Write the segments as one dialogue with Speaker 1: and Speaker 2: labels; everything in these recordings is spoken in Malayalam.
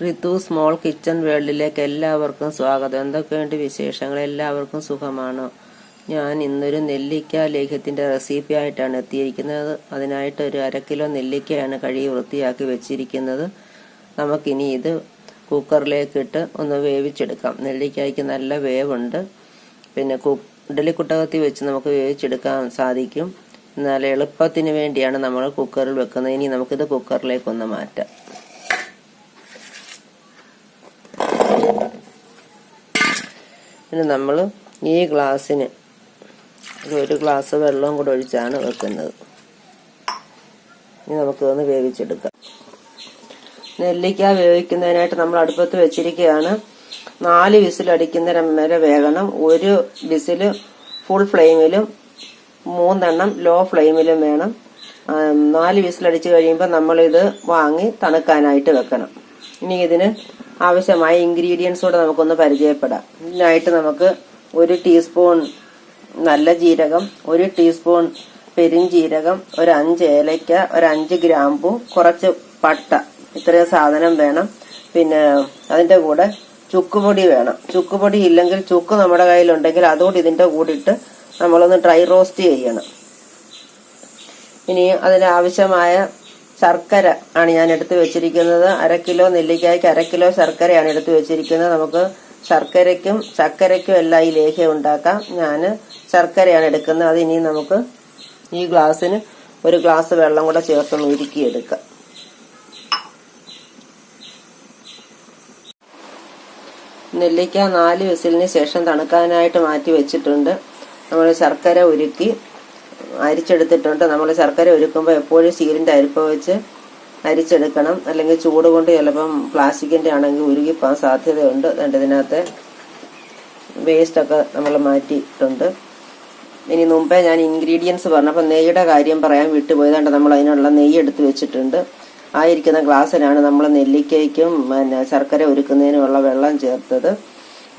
Speaker 1: ഋതു സ്മോൾ കിച്ചൺ വേൾഡിലേക്ക് എല്ലാവർക്കും സ്വാഗതം. എന്തൊക്കെയുണ്ട് വിശേഷങ്ങൾ? എല്ലാവർക്കും സുഖമാണോ? ഞാൻ ഇന്നൊരു നെല്ലിക്ക ലേഹ്യത്തിന്റെ റെസിപ്പി ആയിട്ടാണ് എത്തിയിരിക്കുന്നത്. അതിനായിട്ട് ഒരു 1/2 കിലോ നെല്ലിക്കയാണ് കഴുകി വൃത്തിയാക്കി വെച്ചിരിക്കുന്നത്. നമുക്കിനി ഇത് കുക്കറിലേക്ക് ഇട്ട് ഒന്ന് വേവിച്ചെടുക്കാം. നെല്ലിക്കയ്ക്ക് നല്ല വേവുണ്ട്. പിന്നെ ഇഡ്ഡലിക്കുട്ടകത്തിൽ വെച്ച് നമുക്ക് വേവിച്ചെടുക്കാൻ സാധിക്കും. എന്നാൽ എളുപ്പത്തിന് വേണ്ടിയാണ് നമ്മൾ കുക്കറിൽ വെക്കുന്നത്. ഇനി നമുക്കിത് കുക്കറിലേക്കൊന്ന് മാറ്റാം. പിന്നെ നമ്മൾ ഈ ഗ്ലാസ്സിന് ഒരു ഗ്ലാസ് വെള്ളവും കൂടെ ഒഴിച്ചാണ് വെക്കുന്നത്. ഇനി നമുക്കൊന്ന് വേവിച്ചെടുക്കാം. നെല്ലിക്ക വേവിക്കുന്നതിനായിട്ട് നമ്മൾ അടുപ്പത്ത് വെച്ചിരിക്കുകയാണ്. 4 വിസിലടിക്കുന്ന വരെ വേകണം. ഒരു വിസില് ഫുൾ ഫ്ലെയിമിലും 3 എണ്ണം ലോ ഫ്ലെയിമിലും വേണം. 4 വിസിലടിച്ച് കഴിയുമ്പോൾ നമ്മളിത് വാങ്ങി തണുക്കാനായിട്ട് വെക്കണം. ഇനി ഇതിന് ആവശ്യമായ ഇൻഗ്രീഡിയൻസ് കൂടെ നമുക്കൊന്ന് പരിചയപ്പെടാം. ഇതിനായിട്ട് നമുക്ക് 1 ടീസ്പൂൺ നല്ല ജീരകം, 1 ടീസ്പൂൺ പെരിഞ്ജീരകം, ഒരു 5 ഏലയ്ക്ക, ഒരു 5 ഗ്രാമ്പു, കുറച്ച് പട്ട, ഇത്രയും സാധനം വേണം. പിന്നെ അതിന്റെ കൂടെ ചുക്കുപൊടി വേണം. ചുക്കുപൊടി ഇല്ലെങ്കിൽ ചുക്ക് നമ്മുടെ കയ്യിലുണ്ടെങ്കിൽ അതുകൂടി ഇതിന്റെ കൂടെ ഇട്ട് നമ്മളൊന്ന് ഡ്രൈ റോസ്റ്റ് ചെയ്യണം. ഇനി അതിനാവശ്യമായ ശർക്കര ആണ് ഞാൻ എടുത്തു വെച്ചിരിക്കുന്നത്. 1/2 കിലോ നെല്ലിക്കായ്ക്ക് 1/2 കിലോ ശർക്കരയാണ് എടുത്തു വെച്ചിരിക്കുന്നത്. നമുക്ക് ശർക്കരയ്ക്കും ചക്കരയ്ക്കും എല്ലാം ഈ ലേഹ്യം ഉണ്ടാക്കാം. ഞാൻ ശർക്കരയാണ് എടുക്കുന്നത്. അത് ഇനി നമുക്ക് ഈ ഗ്ലാസ്സിന് 1 ഗ്ലാസ് വെള്ളം കൂടെ ചേർത്തൊന്ന് ഉരുക്കിയെടുക്കാം. നെല്ലിക്ക 4 വിസിലിന് ശേഷം തണുക്കാനായിട്ട് മാറ്റി വെച്ചിട്ടുണ്ട്. നമ്മൾ ശർക്കര ഉരുക്കി അരിച്ചെടുത്തിട്ടുണ്ട്. നമ്മൾ ശർക്കര ഉരുക്കുമ്പോൾ എപ്പോഴും സ്റ്റീലിന്റെ അരിപ്പ വെച്ച് അരിച്ചെടുക്കണം. അല്ലെങ്കിൽ ചൂട് കൊണ്ട് ചിലപ്പം പ്ലാസ്റ്റിക്കിന്റെ ആണെങ്കിൽ ഉരുകിപ്പോകാൻ സാധ്യതയുണ്ട്. ഇതിനകത്ത് വേസ്റ്റ് ഒക്കെ നമ്മൾ മാറ്റിയിട്ടുണ്ട്. ഇനി മുമ്പേ ഞാൻ ഇൻഗ്രീഡിയൻസ് പറഞ്ഞപ്പോൾ നെയ്യുടെ കാര്യം പറയാൻ വിട്ടുപോയതുകൊണ്ട് നമ്മൾ അതിനുള്ള നെയ്യ് എടുത്ത് വെച്ചിട്ടുണ്ട്. ആയിരിക്കുന്ന ഗ്ലാസ്സിലാണ് നമ്മൾ നെല്ലിക്കയ്ക്കും പിന്നെ ശർക്കര ഉരുക്കുന്നതിനുമുള്ള വെള്ളം ചേർത്തത്.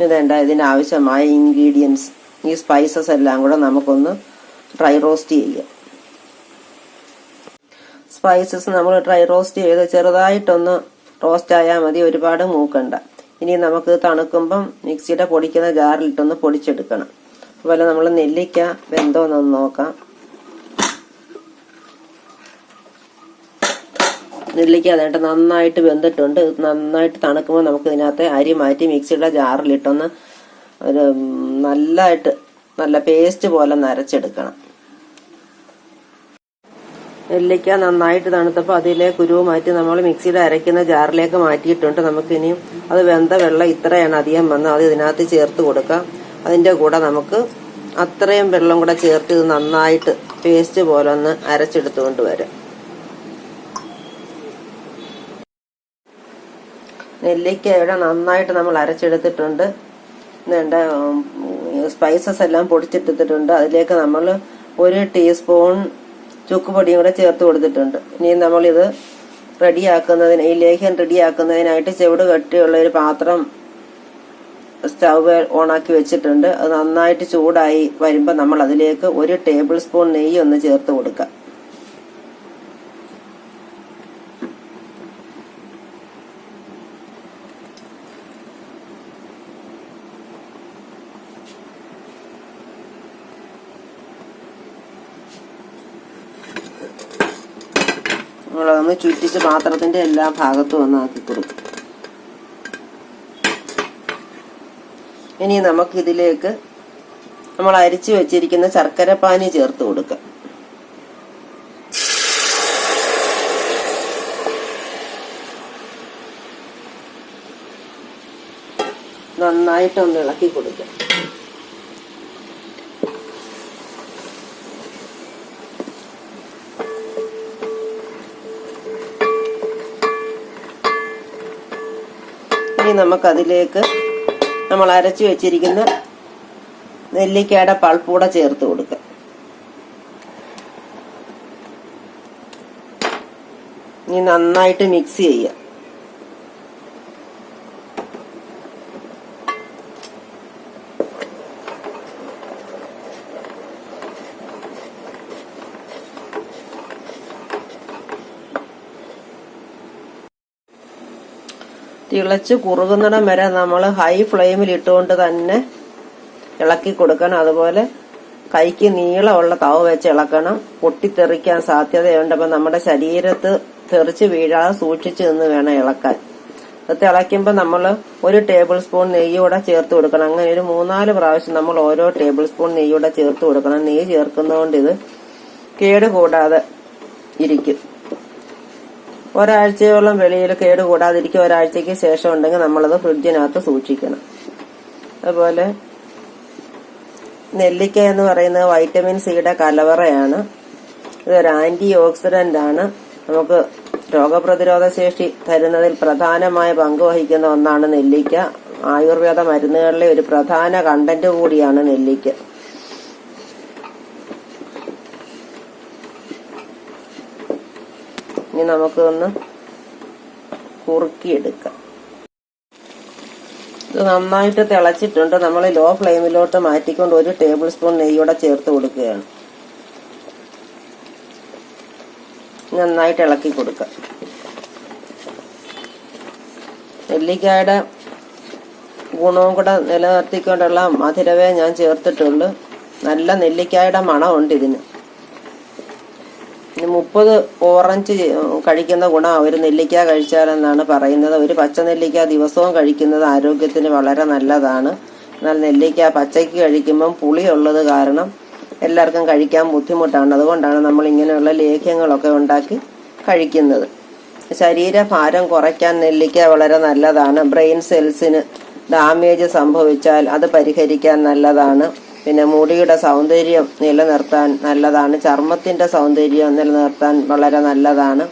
Speaker 1: ഇതേണ്ട ഇതിനാവശ്യമായ ഇൻഗ്രീഡിയൻസ്, ഈ സ്പൈസസ് എല്ലാം കൂടെ നമുക്കൊന്ന് ഡ്രൈ റോസ്റ്റ് ചെയ്യുക. സ്പൈസസ് നമ്മൾ ഡ്രൈ റോസ്റ്റ് ചെയ്ത് ചെറുതായിട്ടൊന്ന് റോസ്റ്റ് ആയാൽ മതി, ഒരുപാട് മൂക്കണ്ട. ഇനി നമുക്ക് തണുക്കുമ്പം മിക്സിയുടെ പൊടിക്കുന്ന ജാറിലിട്ടൊന്ന് പൊടിച്ചെടുക്കണം. അതുപോലെ നമ്മൾ നെല്ലിക്ക വെന്തോന്നൊന്ന് നോക്കാം. നെല്ലിക്ക അതായിട്ട് നന്നായിട്ട് വെന്തിട്ടുണ്ട്. നന്നായിട്ട് തണുക്കുമ്പോൾ നമുക്ക് ഇതിനകത്ത് അരി മാറ്റി മിക്സിയുടെ ജാറിലിട്ടൊന്ന് ഒരു നല്ല പേസ്റ്റ് പോലെ നരച്ചെടുക്കണം. നെല്ലിക്ക നന്നായിട്ട് തണുത്തപ്പോൾ അതിലെ കുരുവ് മാറ്റി നമ്മൾ മിക്സിയുടെ അരയ്ക്കുന്ന ജാറിലേക്ക് മാറ്റിയിട്ടുണ്ട്. നമുക്കിനി അത് വെന്ത വെള്ളം ഇത്രയാണ് അധികം വന്ന് അത് ഇതിനകത്ത് ചേർത്ത് കൊടുക്കാം. അതിന്റെ കൂടെ നമുക്ക് അത്രയും വെള്ളം കൂടെ ചേർത്ത് ഇത് നന്നായിട്ട് പേസ്റ്റ് പോലെ ഒന്ന് അരച്ചെടുത്തുകൊണ്ട് വരാം. നെല്ലിക്കയുടെ നന്നായിട്ട് നമ്മൾ അരച്ചെടുത്തിട്ടുണ്ട്. സ്പൈസസ് എല്ലാം പൊടിച്ചിട്ടിട്ടുണ്ട്. അതിലേക്ക് നമ്മൾ 1 ടീസ്പൂൺ ചുക്കുപൊടിയും കൂടെ ചേർത്ത് കൊടുത്തിട്ടുണ്ട്. ഇനി നമ്മളിത് ഈ ലേഹ്യം റെഡിയാക്കുന്നതിനായിട്ട് ചെവിട് കട്ടിയുള്ള ഒരു പാത്രം സ്റ്റവ് ഓണാക്കി വെച്ചിട്ടുണ്ട്. അത് നന്നായിട്ട് ചൂടായി വരുമ്പോൾ നമ്മൾ അതിലേക്ക് 1 ടേബിൾ സ്പൂൺ നെയ്യ് ഒന്ന് ചേർത്ത് കൊടുക്കാം. നമ്മളതൊന്ന് ചുറ്റിച്ച് പാത്രത്തിന്റെ എല്ലാ ഭാഗത്തും ഒന്ന് ആക്കി കൊടുക്കും. ഇനി നമുക്കിതിലേക്ക് നമ്മൾ അരിച്ചു വെച്ചിരിക്കുന്ന ശർക്കര പാനി ചേർത്ത് കൊടുക്കാം. നന്നായിട്ടൊന്ന് ഇളക്കി കൊടുക്കാം. ഇനി നമുക്കതിലേക്ക് നമ്മൾ അരച്ചു വെച്ചിരിക്കുന്ന നെല്ലിക്കയുടെ പൾപ്പ് കൂടെ ചേർത്ത് കൊടുക്കാം. ഇനി നന്നായിട്ട് മിക്സ് ചെയ്യാം. തിളച്ച് കുറുകുന്നിടം വരെ നമ്മൾ ഹൈ ഫ്ലെയിമിൽ ഇട്ടുകൊണ്ട് തന്നെ ഇളക്കി കൊടുക്കണം. അതുപോലെ കൈക്ക് നീളമുള്ള തവ വെച്ച് ഇളക്കണം. പൊട്ടിത്തെറിക്കാൻ സാധ്യതയുണ്ട്. അപ്പം നമ്മുടെ ശരീരത്ത് തെറിച്ച് വീഴാതെ സൂക്ഷിച്ചു നിന്ന് വേണം ഇളക്കാൻ. അത് തിളയ്ക്കുമ്പോൾ നമ്മൾ 1 ടേബിൾ സ്പൂൺ നെയ്യൂടെ ചേർത്ത് കൊടുക്കണം. അങ്ങനെ ഒരു 3-4 പ്രാവശ്യം നമ്മൾ ഓരോ ടേബിൾ സ്പൂൺ നെയ്യൂടെ ചേർത്ത് കൊടുക്കണം. നെയ്യ് ചേർക്കുന്നതുകൊണ്ട് ഇത് കേട് കൂടാതെ ഇരിക്കും. ഒരാഴ്ചയോളം വെളിയിൽ കേട് കൂടാതിരിക്കും. ഒരാഴ്ചയ്ക്ക് ശേഷം ഉണ്ടെങ്കിൽ നമ്മളത് ഫ്രിഡ്ജിനകത്ത് സൂക്ഷിക്കണം. അതുപോലെ നെല്ലിക്ക എന്ന് പറയുന്നത് വൈറ്റമിൻ സിയുടെ കലവറയാണ്. ഇതൊരു ആന്റി ഓക്സിഡന്റ് ആണ്. നമുക്ക് രോഗപ്രതിരോധ ശേഷി തരുന്നതിൽ പ്രധാനമായ പങ്ക് വഹിക്കുന്ന ഒന്നാണ് നെല്ലിക്ക. ആയുർവേദ മരുന്നുകളിലെ ഒരു പ്രധാന കണ്ടന്റ് കൂടിയാണ് നെല്ലിക്ക. ഇനി നമുക്ക് ഒന്ന് കുറുക്കിയെടുക്കാം. ഇത് നന്നായിട്ട് തിളച്ചിട്ടുണ്ട്. നമ്മൾ ലോ ഫ്ലെയിമിലോട്ട് മാറ്റിക്കൊണ്ട് 1 ടേബിൾ സ്പൂൺ നെയ്യൂടെ ചേർത്ത് കൊടുക്കുകയാണ്. നന്നായിട്ട് ഇളക്കി കൊടുക്കാം. നെല്ലിക്കായുടെ ഗുണവും കൂടെ നിലനിർത്തിക്കൊണ്ടുള്ള മധുരവേ ഞാൻ ചേർത്തിട്ടുള്ളൂ. നല്ല നെല്ലിക്കായുടെ മണമുണ്ട് ഇതിന്. 30 ഓറഞ്ച് കഴിക്കുന്ന ഗുണം ഒരു നെല്ലിക്ക കഴിച്ചാലെന്നാണ് പറയുന്നത്. ഒരു പച്ച നെല്ലിക്ക ദിവസവും കഴിക്കുന്നത് ആരോഗ്യത്തിന് വളരെ നല്ലതാണ്. എന്നാൽ നെല്ലിക്ക പച്ചയ്ക്ക് കഴിക്കുമ്പം പുളിയുള്ളത് കാരണം എല്ലാവർക്കും കഴിക്കാൻ ബുദ്ധിമുട്ടാണ്. അതുകൊണ്ടാണ് നമ്മൾ ഇങ്ങനെയുള്ള ലേഹ്യങ്ങളൊക്കെ ഉണ്ടാക്കി കഴിക്കുന്നത്. ശരീരഭാരം കുറയ്ക്കാൻ നെല്ലിക്ക വളരെ നല്ലതാണ്. ബ്രെയിൻ സെൽസിന് ഡാമേജ് സംഭവിച്ചാൽ അത് പരിഹരിക്കാൻ നല്ലതാണ്. പിന്നെ മുടിയുടെ സൗന്ദര്യം നിലനിർത്താൻ നല്ലതാണ്. ചർമ്മത്തിന്റെ സൗന്ദര്യം നിലനിർത്താൻ വളരെ നല്ലതാണ്.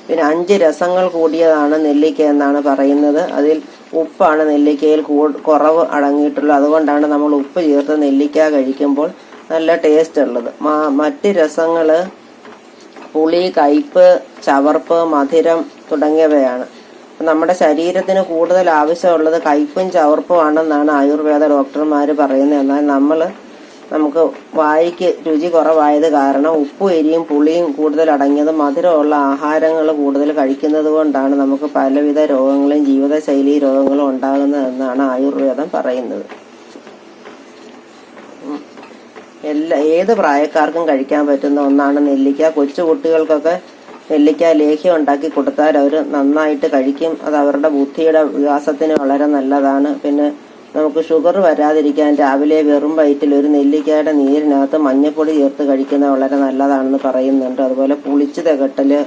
Speaker 1: പിന്നെ 5 രസങ്ങൾ കൂടിയതാണ് നെല്ലിക്ക എന്നാണ് പറയുന്നത്. അതിൽ ഉപ്പാണ് നെല്ലിക്കയിൽ കുറവ് അടങ്ങിയിട്ടുള്ളത്. അതുകൊണ്ടാണ് നമ്മൾ ഉപ്പ് ചേർത്ത് നെല്ലിക്ക കഴിക്കുമ്പോൾ നല്ല ടേസ്റ്റ് ഉള്ളത്. മറ്റ് രസങ്ങള് പുളി, കയ്പ്, ചവർപ്പ്, മധുരം തുടങ്ങിയവയാണ്. നമ്മുടെ ശരീരത്തിന് കൂടുതൽ ആവശ്യമുള്ളത് കയ്പും ചവർപ്പും ആണെന്നാണ് ആയുർവേദ ഡോക്ടർമാർ പറയുന്നത്. എന്നാൽ നമുക്ക് വായിക്ക് രുചി കുറവായത് കാരണം ഉപ്പും എരിയും പുളിയും കൂടുതൽ അടങ്ങിയതും മധുരമുള്ള ആഹാരങ്ങൾ കൂടുതൽ കഴിക്കുന്നത് കൊണ്ടാണ് നമുക്ക് പലവിധ രോഗങ്ങളും ജീവിതശൈലി രോഗങ്ങളും ഉണ്ടാകുന്നതെന്നാണ് ആയുർവേദം പറയുന്നത്. ഏത് പ്രായക്കാർക്കും കഴിക്കാൻ പറ്റുന്ന ഒന്നാണ് നെല്ലിക്ക. കൊച്ചു കുട്ടികൾക്കൊക്കെ നെല്ലിക്ക ലേഹ്യം ഉണ്ടാക്കി കൊടുത്താൽ അവർ നന്നായിട്ട് കഴിക്കും. അത് അവരുടെ ബുദ്ധിയുടെ വികാസത്തിന് വളരെ നല്ലതാണ്. പിന്നെ നമുക്ക് ഷുഗർ വരാതിരിക്കാൻ രാവിലെ വെറും വയറ്റിൽ ഒരു നെല്ലിക്കയുടെ നീരിനകത്ത് മഞ്ഞൾപ്പൊടി ചേർത്ത് കഴിക്കുന്നത് വളരെ നല്ലതാണെന്ന് പറയുന്നുണ്ട്. അതുപോലെ പുളിച്ചു തികട്ടല്,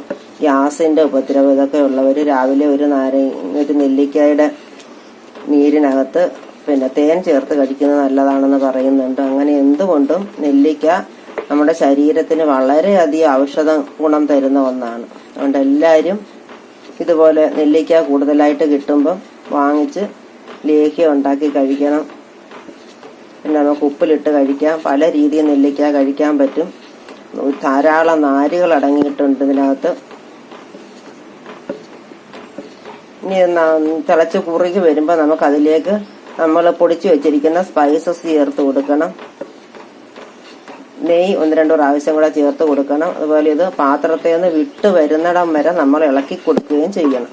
Speaker 1: ഗ്യാസിന്റെ ഉപദ്രവം ഇതൊക്കെ ഉള്ളവർ രാവിലെ ഒരു നെല്ലിക്കയുടെ നീരിനകത്ത് പിന്നെ തേൻ ചേർത്ത് കഴിക്കുന്നത് നല്ലതാണെന്ന് പറയുന്നുണ്ട്. അങ്ങനെ എന്തുകൊണ്ടും നെല്ലിക്ക നമ്മുടെ ശരീരത്തിന് വളരെയധികം ഔഷധ ഗുണം തരുന്ന ഒന്നാണ്. അതുകൊണ്ട് എല്ലാവരും ഇതുപോലെ നെല്ലിക്ക കൂടുതലായിട്ട് കിട്ടുമ്പോൾ വാങ്ങിച്ച് ലേഹ്യം ഉണ്ടാക്കി കഴിക്കണം. പിന്നെ നമുക്ക് ഉപ്പിലിട്ട് കഴിക്കാം. പല രീതിയിൽ നെല്ലിക്ക കഴിക്കാൻ പറ്റും. ധാരാളം നാരുകൾ അടങ്ങിയിട്ടുണ്ട് ഇതിനകത്ത്. ഇനി തിളച്ച് കുറുകി വരുമ്പോൾ നമുക്ക് അതിലേക്ക് നമ്മൾ പൊടിച്ചു വെച്ചിരിക്കുന്ന സ്പൈസസ് ചേർത്ത് കൊടുക്കണം. നെയ്യ് 1-2 പ്രാവശ്യം കൂടെ ചേർത്ത് കൊടുക്കണം. അതുപോലെ ഇത് പാത്രത്തിൽ നിന്ന് വിട്ട് വരുന്നിടം വരെ നമ്മൾ ഇളക്കി കൊടുക്കുകയും ചെയ്യണം.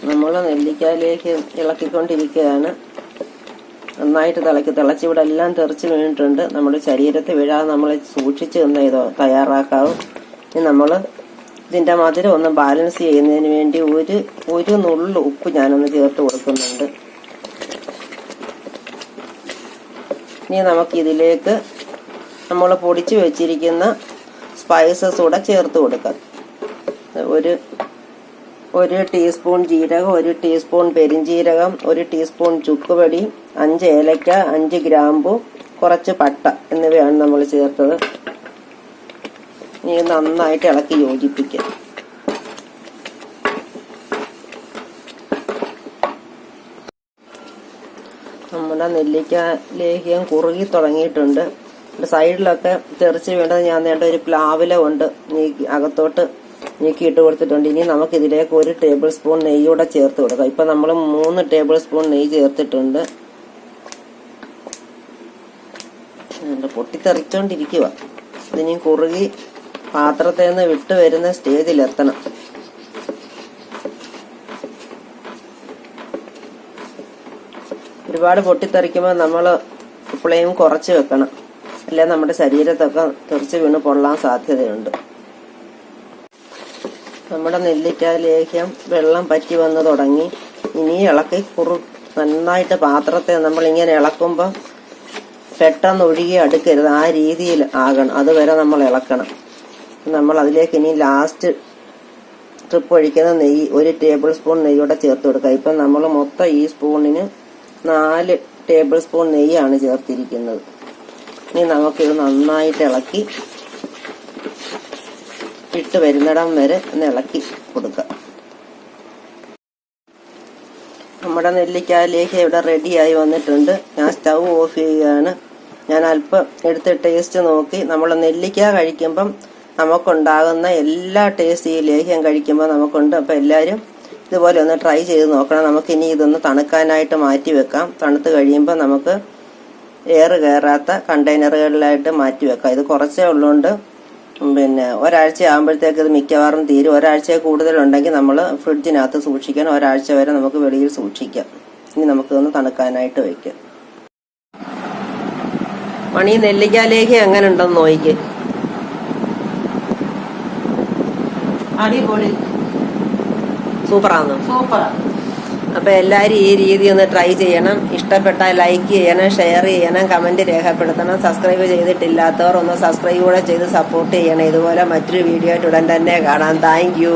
Speaker 1: നമ്മൾ നെല്ലിക്കയിലേക്ക് ഇളക്കിക്കൊണ്ടിരിക്കുകയാണ്. നന്നായിട്ട് തിളച്ചിവിടെ എല്ലാം തെറിച്ച് വീണിട്ടുണ്ട്. നമ്മുടെ ശരീരത്തിൽ വീഴാതെ നമ്മൾ സൂക്ഷിച്ച് നിന്ന് ഇത് തയ്യാറാക്കാവും. ഇനി നമ്മൾ ഇതിന്റെ മധുരം ഒന്ന് ബാലൻസ് ചെയ്യുന്നതിന് വേണ്ടി ഒരു നുള്ളു ഉപ്പ് ഞാനൊന്ന് ചേർത്ത് കൊടുക്കുന്നുണ്ട്. ഇനി നമുക്കിതിലേക്ക് നമ്മൾ പൊടിച്ചു വെച്ചിരിക്കുന്ന സ്പൈസസ് കൂടെ ചേർത്ത് കൊടുക്കാം. ഒരു ടീസ്പൂൺ ജീരകം, 1 ടീസ്പൂൺ പെരിഞ്ജീരകം, 1 ടീസ്പൂൺ ചുക്കുപൊടി, 5 ഏലക്ക, 5 ഗ്രാമ്പു, കുറച്ച് പട്ട എന്നിവയാണ് നമ്മൾ ചേർത്തത്. ഇനി നന്നായിട്ട് ഇളക്കി യോജിപ്പിക്കാം. നമ്മുടെ നെല്ലിക്ക ലേഹ്യം കുറുകി തുടങ്ങിയിട്ടുണ്ട്. സൈഡിലൊക്കെ തെറിച്ച് വീണത് ഞാൻ വേണ്ട ഒരു പ്ലാവില കൊണ്ട് അകത്തോട്ട് നീക്കിയിട്ട് കൊടുത്തിട്ടുണ്ട്. ഇനി നമുക്കിതിലേക്ക് 1 ടേബിൾ സ്പൂൺ നെയ്യൂടെ ചേർത്ത് കൊടുക്കാം. ഇപ്പൊ നമ്മൾ 3 ടേബിൾ സ്പൂൺ നെയ്യ് ചേർത്തിട്ടുണ്ട്. പൊട്ടിത്തെറിച്ചോണ്ടിരിക്കുക. ഇതിനി കുറുകി പാത്രത്തിൽ നിന്ന് വിട്ടു വരുന്ന സ്റ്റേജിലെത്തണം. ഒരുപാട് പൊട്ടിത്തെറിക്കുമ്പോൾ നമ്മൾ ഫ്ലെയിം കുറച്ച് വെക്കണം, അല്ലെ നമ്മുടെ ശരീരത്തൊക്കെ തെറിച്ച് വീണ് പൊള്ളാൻ സാധ്യതയുണ്ട്. നമ്മുടെ നെല്ലിക്ക ലേഹ്യം വെള്ളം പറ്റി വന്ന് തുടങ്ങി. ഇനി ഇളക്കി നന്നായിട്ട് പാത്രത്തെ നമ്മളിങ്ങനെ ഇളക്കുമ്പോൾ പെട്ടെന്ന് ഒഴുകി അടുക്കരുത്, ആ രീതിയിൽ ആകണം. അതുവരെ നമ്മൾ ഇളക്കണം. നമ്മൾ അതിലേക്ക് ഇനി ലാസ്റ്റ് ട്രിപ്പ് ഒഴിക്കുന്ന നെയ്യ് 1 ടേബിൾ സ്പൂൺ നെയ്യോടെ ചേർത്ത് കൊടുക്കുക. ഇപ്പം നമ്മൾ മൊത്തം ഈ സ്പൂണിന് 4 ടേബിൾ സ്പൂൺ നെയ്യാണ് ചേർത്തിരിക്കുന്നത്. ഇനി നമുക്കിത് നന്നായിട്ട് ഇളക്കി ഇട്ട് വരുന്നിടം വരെ ഒന്ന് ഇളക്കി കൊടുക്കുക. നമ്മുടെ നെല്ലിക്കായിലേക്ക് ഇവിടെ റെഡിയായി വന്നിട്ടുണ്ട്. ഞാൻ സ്റ്റൗ ഓഫ് ചെയ്യുകയാണ്. ഞാൻ അല്പം എടുത്ത് ടേസ്റ്റ് നോക്കി. നമ്മൾ നെല്ലിക്ക കഴിക്കുമ്പം നമുക്കുണ്ടാകുന്ന എല്ലാ ടേസ്റ്റ് ഈ ലേഹ്യം കഴിക്കുമ്പോൾ നമുക്കുണ്ട്. അപ്പം എല്ലാവരും ഇതുപോലെ ഒന്ന് ട്രൈ ചെയ്ത് നോക്കണം. നമുക്കിനി ഇതൊന്ന് തണുക്കാനായിട്ട് മാറ്റി വെക്കാം. തണുത്ത് കഴിയുമ്പോൾ നമുക്ക് എയർ കയറാത്ത കണ്ടെയ്നറുകളിലായിട്ട് മാറ്റി വെക്കാം. ഇത് കുറച്ചേ ഉള്ളതുകൊണ്ട് പിന്നെ ഒരാഴ്ച ആകുമ്പോഴത്തേക്ക് ഇത് മിക്കവാറും തീരും. ഒരാഴ്ച കൂടുതലുണ്ടെങ്കിൽ നമ്മൾ ഫ്രിഡ്ജിനകത്ത് സൂക്ഷിക്കണം. ഒരാഴ്ച വരെ നമുക്ക് വെളിയിൽ സൂക്ഷിക്കാം. ഇനി നമുക്കിതൊന്ന് തണുക്കാനായിട്ട് വയ്ക്കാം. മണി നെല്ലിക്കാലേക്ക് എങ്ങനെ ഉണ്ടെന്ന് നോക്കിക്ക്.
Speaker 2: അടിപൊളി,
Speaker 1: സൂപ്പറാണ്.
Speaker 2: സൂപ്പറാണ്.
Speaker 1: അപ്പൊ എല്ലാരും ഈ രീതി ഒന്ന് ട്രൈ ചെയ്യണം. ഇഷ്ടപ്പെട്ടാൽ ലൈക്ക് ചെയ്യണം, ഷെയർ ചെയ്യണം, കമന്റ് രേഖപ്പെടുത്തണം. സബ്സ്ക്രൈബ് ചെയ്തിട്ടില്ലാത്തവർ ഒന്ന് സബ്സ്ക്രൈബ് കൂടെ ചെയ്ത് സപ്പോർട്ട് ചെയ്യണം. ഇതുപോലെ മറ്റൊരു വീഡിയോ ആയിട്ട് ഉടൻ തന്നെ കാണാം. Thank you.